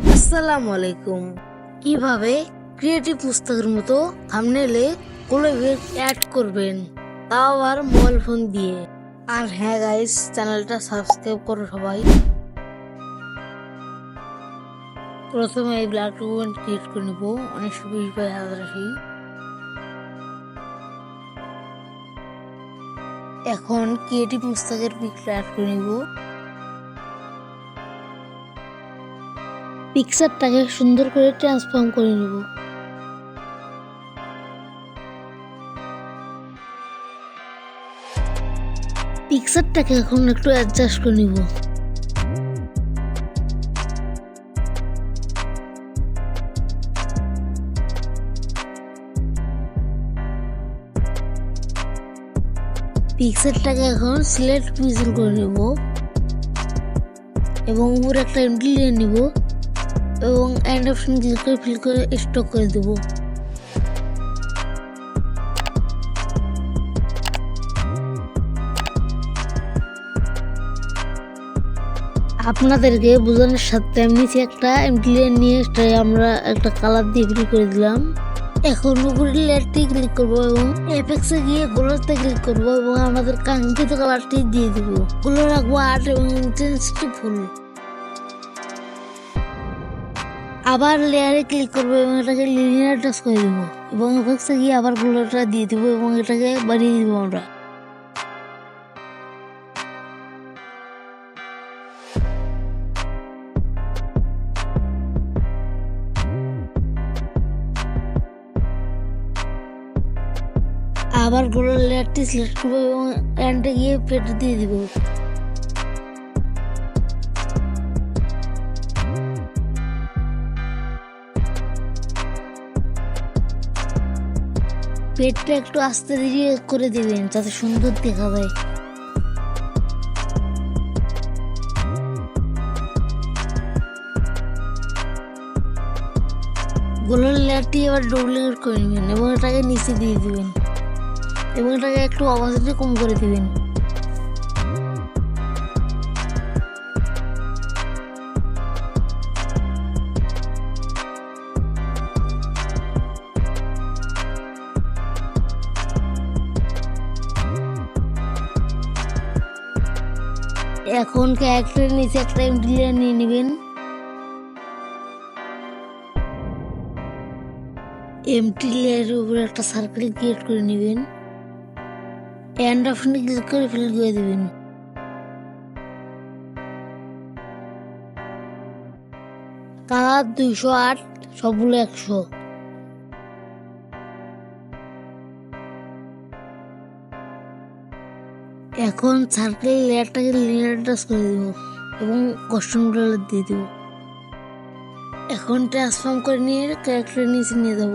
আসসালামু আলাইকুম। কিভাবে ক্রিয়েটিভ পুস্তকের মতো থাম্বনেলে কোলাবের অ্যাড করবেন, তাও আবার মোবাইল ফোন দিয়ে। আর হ্যাঁ গাইস, চ্যানেলটা সাবস্ক্রাইব করো সবাই। প্রথমে এই ব্ল্যাক ডকুমেন্ট ক্রিয়েট করে নেব 1920x1080। এখন ক্রিয়েটিভ পুস্তকের পিকচার অ্যাড করে নেব। পিকচারটাকে সুন্দর করে ট্রান্সফর্ম করে নেব। পিকচারটাকে এখন একটু অ্যাডজাস্ট করে নিব। পিকচারটাকে এখন সিলেক্ট পিক্সেল করে নেব এবং উপরে একটা এমটি নিয়ে নিব এবং এন্ড অপশন ক্লিক করে ফিল করে স্টক করে দেব। আপনাদেরকে বোঝানোর সাথে আমি নিচে একটা এমটি লেয়ার নিয়ে আমরা একটা কালার দিয়ে ফিল করে দিলাম। এখন উপরে লেয়ারটি ক্লিক করব এবং এফেক্টসে গিয়ে গোলারতে ক্লিক করব এবং আমাদের কাঙ্ক্ষিত কালারটি দিয়ে দিব। গুলো রাখবো 8 এবং ইন্টেন্সিটি ফুল। আবার লেয়ারে ক্লিক করবো এবং এটাকে লিনিয়ার টাচ করে দিব এবং এফেক্টসে গিয়ে আবার গুলোটা দিয়ে দিব এবং এটাকে বাড়িয়ে দিব আমরা। আবার গোলার লেয়ারটি সিলেক্ট করবো এবং এন্ডে গিয়ে পেট দিয়ে দিব। পেটটা একটু আস্তে ধীরে করে দিবেন যাতে সুন্দর দেখা যায়। গোলার লেয়ারটি এবার ডুপ্লিকেট করে নেবেন এবং এটাকে নিচে দিয়ে দিবেন এবং এটাকে একটু অপাসিটি কম করে দিবেন। এখন ক্যারেক্টারের নিচে একটা এমটি লেয়ার নিয়ে নেবেন। এমটি লেয়ারের উপরে একটা সার্কেল ক্রিয়েট করে নেবেন। এন্ড অপশনে ক্লিক করে ফিল করে দিবেন। কালার 208, সবগুলো 100। এখন সার্কেল লেয়ারটাকে লিনিয়ার টাচ করে দিব এবং কাস্টম কালার দিয়ে দিব। এখন ট্রান্সফর্ম করে নিয়ে ক্যারেক্টারের নিচে নিয়ে যাব।